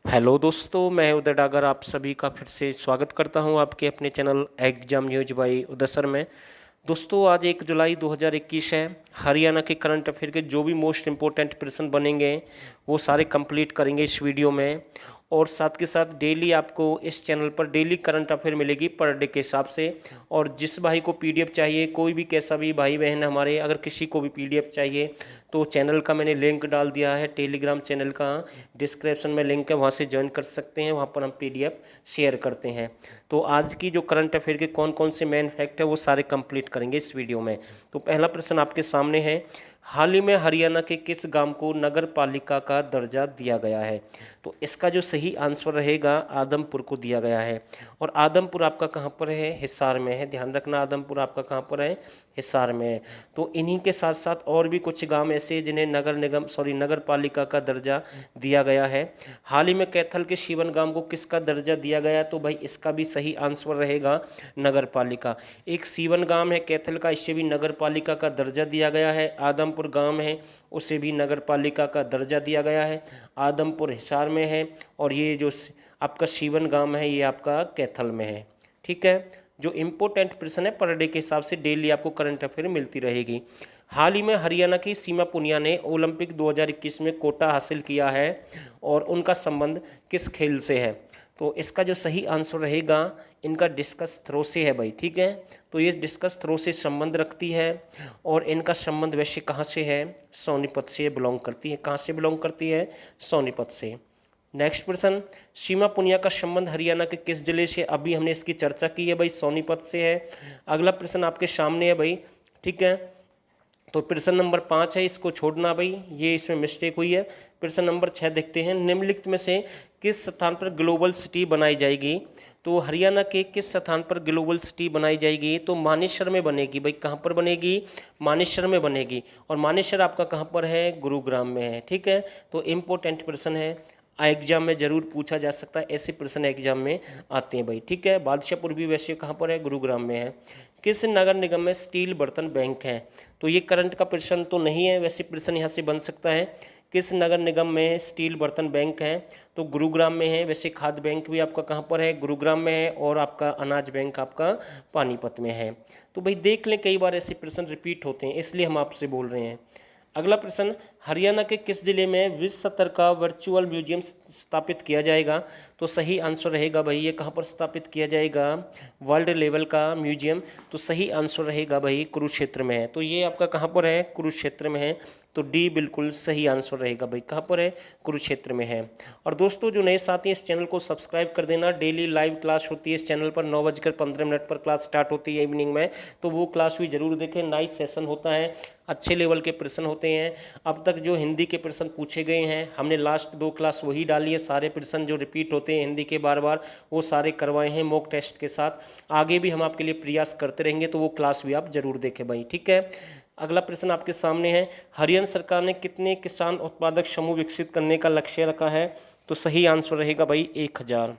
Hello दोस्तों, मैं उदय डागर आप सभी का फिर से स्वागत करता हूं आपके अपने channel exam news by Uday sir में। दोस्तों, आज 1 जुलाई 2021 है। हरियाणा के करंट अफेयर के जो भी मोस्ट इम्पोर्टेंट प्रश्न बनेंगे वो सारे कंप्लीट करेंगे इस वीडियो में। और साथ के साथ डेली आपको इस चैनल पर डेली करंट अफेयर मिलेगी पर डे के हिसाब से। और जिस भाई को पीडीएफ चाहिए, कोई भी कैसा भी भाई बहन हमारे, अगर किसी को भी पीडीएफ चाहिए तो चैनल का मैंने लिंक डाल दिया है, टेलीग्राम चैनल का डिस्क्रिप्शन में लिंक है, वहाँ से ज्वाइन कर सकते हैं। वहाँ पर हम पीडीएफ शेयर करते हैं। तो आज की जो करंट अफेयर के कौन कौन से मेन फैक्ट है वो सारे कंप्लीट करेंगे इस वीडियो में। तो पहला प्रश्न आपके सामने है, हाल ही में हरियाणा के किस गांव को नगर पालिका का दर्जा दिया गया है? तो इसका जो सही आंसर रहेगा, आदमपुर को दिया गया है। और आदमपुर आपका कहाँ पर है? हिसार में है। ध्यान रखना, आदमपुर आपका कहाँ पर है? हिसार में है। तो इन्हीं के साथ साथ और भी कुछ गांव ऐसे जिन्हें नगर पालिका का दर्जा दिया गया है। हाल ही में कैथल के शिवन गांव को किसका दर्जा दिया गया? तो भाई इसका भी सही आंसर रहेगा नगर पालिका। एक सीवन गांव है कैथल का, इससे भी नगर पालिका का दर्जा दिया गया है। आदमपुर गांव है, उसे भी नगर पालिका का दर्जा दिया गया है। आदमपुर हिसार में है और ये जो आपका सीवन गांव है ये आपका कैथल में है। ठीक है, जो इम्पोर्टेंट प्रश्न है पर डे के हिसाब से डेली आपको करंट अफेयर मिलती रहेगी। हाल ही में हरियाणा की सीमा पुनिया ने ओलंपिक 2021 में कोटा हासिल किया है और उनका संबंध किस खेल से है? तो इसका जो सही आंसर रहेगा, इनका डिस्कस थ्रो से है भाई। ठीक है, तो ये डिस्कस थ्रो से संबंध रखती है और इनका संबंध वैसे कहाँ से है? सोनीपत से बिलोंग करती है। कहाँ से बिलोंग करती है? सोनीपत से। नेक्स्ट प्रश्न, सीमा पुनिया का संबंध हरियाणा के किस जिले से? अभी हमने इसकी चर्चा की है भाई, सोनीपत से है। अगला प्रश्न आपके सामने है भाई। ठीक है, तो प्रश्न नंबर 5 है, इसको छोड़ना भाई, ये इसमें मिस्टेक हुई है। प्रश्न नंबर 6 देखते हैं, निम्नलिखित में से किस स्थान पर ग्लोबल सिटी बनाई जाएगी? तो हरियाणा के किस स्थान पर ग्लोबल सिटी बनाई जाएगी? तो मानेसर में बनेगी भाई। कहाँ पर बनेगी? मानेसर में बनेगी। और मानेसर आपका कहाँ पर है? गुरुग्राम में है। ठीक है, तो इम्पोर्टेंट प्रश्न है, एग्जाम में जरूर पूछा जा सकता है, ऐसे प्रश्न एग्जाम में आते हैं भाई। ठीक है, बादशाहपुर भी वैसे कहाँ पर है? गुरुग्राम में है। किस नगर निगम में स्टील बर्तन बैंक है? तो ये करंट का प्रश्न तो नहीं है, वैसे प्रश्न यहाँ से बन सकता है। किस नगर निगम में स्टील बर्तन बैंक है? तो गुरुग्राम में है। वैसे खाद्य बैंक भी आपका कहाँ पर है? गुरुग्राम में है। और आपका अनाज बैंक आपका पानीपत में है। तो भाई देख लें, कई बार ऐसे प्रश्न रिपीट होते हैं, इसलिए हम आपसे बोल रहे हैं। अगला प्रश्न, हरियाणा के किस जिले में विश्व स्तर का वर्चुअल म्यूजियम स्थापित किया जाएगा? तो सही आंसर रहेगा भाई, ये कहाँ पर स्थापित किया जाएगा? वर्ल्ड लेवल का म्यूजियम। तो सही आंसर रहेगा भाई, कुरुक्षेत्र में है। तो ये आपका कहाँ पर है? कुरुक्षेत्र में है। तो डी बिल्कुल सही आंसर रहेगा भाई। कहाँ पर है? कुरुक्षेत्र में है। और दोस्तों, जो नए साथी हैं इस चैनल को सब्सक्राइब कर देना। डेली लाइव क्लास होती है इस चैनल पर, 9:15 पर क्लास स्टार्ट होती है इवनिंग में, तो वो क्लास भी जरूर देखें। नाइस सेशन होता है, अच्छे लेवल के प्रश्न होते हैं। अब तक जो हिंदी के प्रश्न पूछे गए हैं, हमने लास्ट 2 क्लास वही डाली है। सारे प्रश्न जो रिपीट होते हैं हिंदी के बार बार, वो सारे करवाए हैं मॉक टेस्ट के साथ। आगे भी हम आपके लिए प्रयास करते रहेंगे, तो वो क्लास भी आप जरूर देखें भाई। ठीक है, अगला प्रश्न आपके सामने है, हरियाणा सरकार ने कितने किसान उत्पादक समूह विकसित करने का लक्ष्य रखा है? तो सही आंसर रहेगा भाई 1000।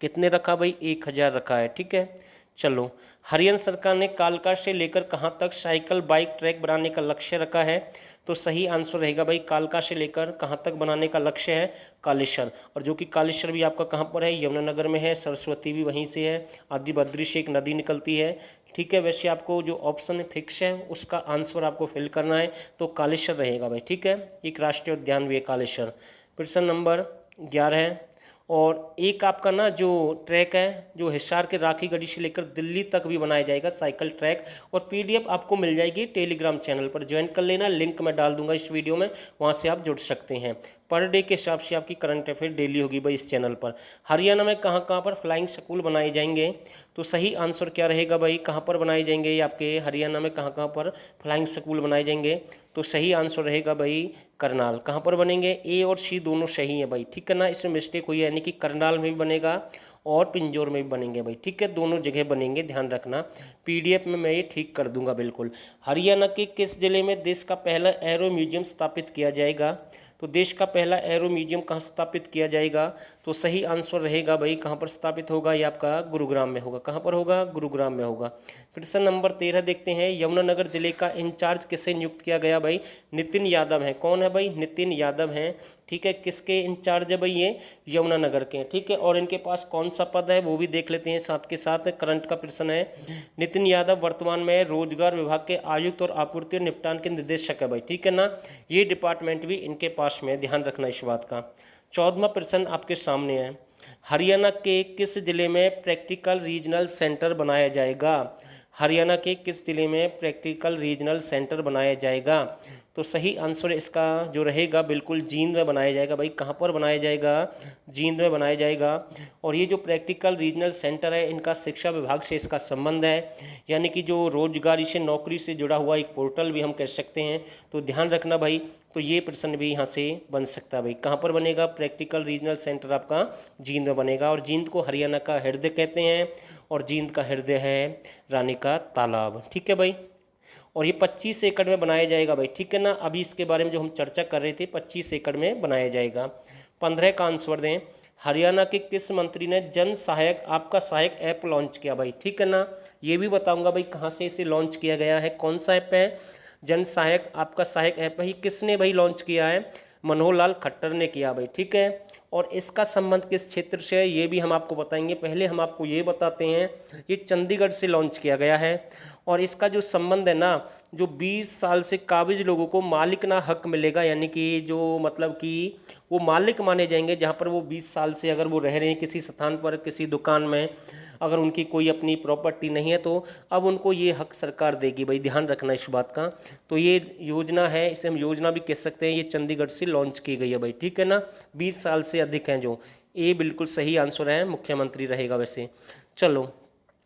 कितने रखा भाई? 1000 रखा है। ठीक है, चलो, हरियाणा सरकार ने कालका से लेकर कहाँ तक साइकिल बाइक ट्रैक बनाने का लक्ष्य रखा है? तो सही आंसर रहेगा भाई, कालका से लेकर कहाँ तक बनाने का लक्ष्य है? कालेश्वर। और जो कि कालेश्वर भी आपका कहाँ पर है? यमुनानगर में है। सरस्वती भी वहीं से है। आदि बद्री से एक नदी निकलती है। ठीक है, वैसे आपको जो ऑप्शन फिक्स है उसका आंसर आपको फिल करना है, तो कालेश्वर रहेगा भाई। ठीक है, एक राष्ट्रीय उद्यान भी है कालेश्वर। प्रश्न नंबर 11 है, और एक आपका ना जो ट्रैक है, जो हिसार के राखी गढ़ी से लेकर दिल्ली तक भी बनाया जाएगा साइकिल ट्रैक। और पीडीएफ आपको मिल जाएगी टेलीग्राम चैनल पर, ज्वाइन कर लेना। लिंक मैं डाल दूंगा इस वीडियो में, वहाँ से आप जुड़ सकते हैं। पर डे के हिसाब से आपकी करंट अफेयर डेली होगी भाई इस चैनल पर। हरियाणा में कहाँ कहाँ पर फ्लाइंग स्कूल बनाए जाएंगे? तो सही आंसर क्या रहेगा भाई, कहाँ पर बनाए जाएंगे ये आपके हरियाणा में, कहाँ कहाँ पर फ्लाइंग स्कूल बनाए जाएंगे? तो सही आंसर रहेगा भाई करनाल। कहाँ पर बनेंगे? ए और सी दोनों सही है भाई। ठीक है ना, इसमें मिस्टेक हुई है, यानी कि करनाल में भी बनेगा और पिंजौर में भी बनेंगे भाई। ठीक है, दोनों जगह बनेंगे, ध्यान रखना। पीडीएफ में मैं ये ठीक कर दूंगा बिल्कुल। हरियाणा के किस जिले में देश का पहला एरो म्यूजियम स्थापित किया जाएगा? तो देश का पहला एरो म्यूजियम कहाँ स्थापित किया जाएगा? तो सही आंसर रहेगा भाई, कहाँ पर स्थापित होगा? ये आपका गुरुग्राम में होगा। कहाँ पर होगा? गुरुग्राम में होगा। प्रश्न नंबर 13 देखते हैं, यमुनानगर जिले का इंचार्ज किसे नियुक्त किया गया भाई? नितिन यादव है। कौन है भाई? नितिन यादव हैं। ठीक है। किसके इंचार्ज है भाई ये? यमुनानगर के, ठीक है। और इनके पास कौन सा पद है वो भी देख लेते हैं साथ के साथ। करंट का प्रश्न है। नितिन यादव वर्तमान में रोजगार विभाग के आयुक्त और आपूर्ति और निपटान के निर्देशक है भाई, ठीक है ना। ये डिपार्टमेंट भी इनके पास में, ध्यान रखना इस बात का। 14वां प्रश्न आपके सामने है। हरियाणा के किस जिले में प्रैक्टिकल रीजनल सेंटर बनाया जाएगा? हरियाणा के किस जिले में प्रैक्टिकल रीजनल सेंटर बनाया जाएगा? तो सही आंसर इसका जो रहेगा बिल्कुल जींद में बनाया जाएगा भाई। कहाँ पर बनाया जाएगा? जींद में बनाया जाएगा। और ये जो प्रैक्टिकल रीजनल सेंटर है इनका शिक्षा विभाग से इसका संबंध है, यानी कि जो रोजगारी से, नौकरी से जुड़ा हुआ एक पोर्टल भी हम कह सकते हैं। तो ध्यान रखना भाई। तो ये प्रश्न भी यहाँ से बन सकता है भाई। कहाँ पर बनेगा? प्रैक्टिकल रीजनल सेंटर आपका जींद में बनेगा। और जींद को हरियाणा का हृदय कहते हैं और जींद का हृदय है रानी का तालाब, ठीक है भाई। और ये 25 एकड़ में बनाया जाएगा भाई, ठीक है ना। अभी इसके बारे में जो हम चर्चा कर रहे थे, 25 एकड़ में बनाया जाएगा। 15 का आंसर दें। हरियाणा के किस मंत्री ने जन सहायक आपका सहायक ऐप लॉन्च किया भाई, ठीक है ना। ये भी बताऊंगा भाई कहाँ से इसे लॉन्च किया गया है, कौन सा ऐप है? जन सहायक आपका सहायक ऐप है। किसने भाई लॉन्च किया है? मनोहर लाल खट्टर ने किया भाई, ठीक है। और इसका संबंध किस क्षेत्र से है ये भी हम आपको बताएंगे। पहले हम आपको ये बताते हैं, ये चंडीगढ़ से लॉन्च किया गया है। और इसका जो संबंध है ना, जो 20 साल से काबिज लोगों को मालिकाना हक मिलेगा, यानी कि जो मतलब कि वो मालिक माने जाएंगे जहाँ पर वो 20 साल से अगर वो रह रहे हैं किसी स्थान पर, किसी दुकान में, अगर उनकी कोई अपनी प्रॉपर्टी नहीं है तो अब उनको ये हक सरकार देगी भाई। ध्यान रखना इस बात का। तो ये योजना है, इसे हम योजना भी कह सकते हैं। ये चंडीगढ़ से लॉन्च की गई है भाई, ठीक है ना। 20 साल से अधिक हैं जो, ये बिल्कुल सही आंसर है, मुख्यमंत्री रहेगा वैसे। चलो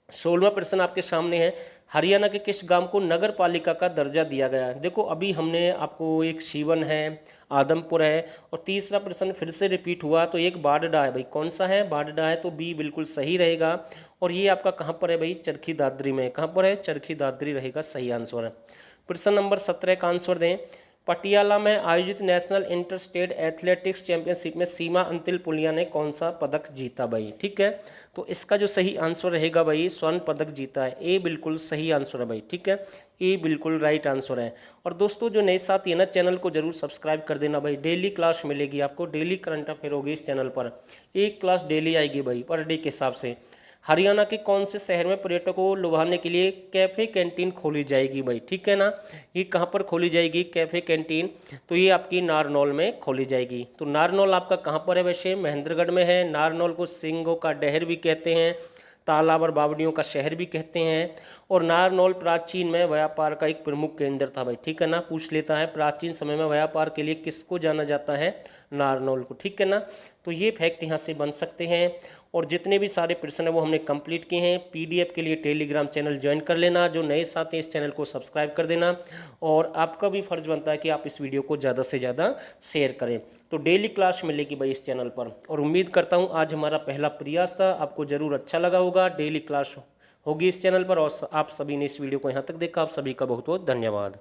16वां प्रश्न आपके सामने है। हरियाणा के किस गांव को नगर पालिका का दर्जा दिया गया है? देखो अभी हमने आपको एक सीवन है, आदमपुर है, और तीसरा प्रश्न फिर से रिपीट हुआ तो एक बाडडा है भाई। कौन सा है? बाडडा है। तो बी बिल्कुल सही रहेगा। और ये आपका कहाँ पर है भाई? चरखी दादरी में। कहाँ पर है? चरखी दादरी रहेगा सही आंसर है। प्रश्न नंबर 17 का आंसर दें। पटियाला में आयोजित national inter state athletics championship में सीमा अंतिल पुनिया ने कौन सा पदक जीता भाई, ठीक है। तो इसका जो सही आंसर रहेगा भाई, स्वर्ण पदक जीता है। ए बिल्कुल सही आंसर है भाई, ठीक है। ए बिल्कुल राइट आंसर है। और दोस्तों जो नए साथी है ना, चैनल को जरूर सब्सक्राइब कर देना भाई। डेली क्लास मिलेगी आपको, डेली करंट अफेयर होगी इस चैनल पर। एक क्लास डेली आएगी भाई, पर डे के हिसाब से। हरियाणा के कौन से शहर में पर्यटकों को लुभाने के लिए कैफ़े कैंटीन खोली जाएगी भाई, ठीक है ना। ये कहाँ पर खोली जाएगी कैफ़े कैंटीन? तो ये आपकी नारनौल में खोली जाएगी। तो नारनौल आपका कहाँ पर है वैसे? महेंद्रगढ़ में है। नारनौल को सिंगों का डहर भी कहते हैं, तालाब और बावड़ियों का शहर भी कहते हैं। और नारनौल प्राचीन में व्यापार का एक प्रमुख केंद्र था भाई, ठीक है ना। पूछ लेता है प्राचीन समय में व्यापार के लिए किसको जाना जाता है? नारनौल को, ठीक है ना। तो ये फैक्ट यहाँ से बन सकते हैं। और जितने भी सारे प्रश्न है वो हमने कंप्लीट किए हैं। पीडीएफ के लिए टेलीग्राम चैनल ज्वाइन कर लेना। जो नए साथी हैं इस चैनल को सब्सक्राइब कर देना। और आपका भी फर्ज बनता है कि आप इस वीडियो को ज़्यादा से ज़्यादा शेयर करें। तो डेली क्लास मिलेगी भाई इस चैनल पर। और उम्मीद करता हूँ आज हमारा पहला प्रयास था, आपको ज़रूर अच्छा लगा होगा। डेली क्लास होगी इस चैनल पर। और आप सभी ने इस वीडियो को यहाँ तक देखा, आप सभी का बहुत बहुत धन्यवाद।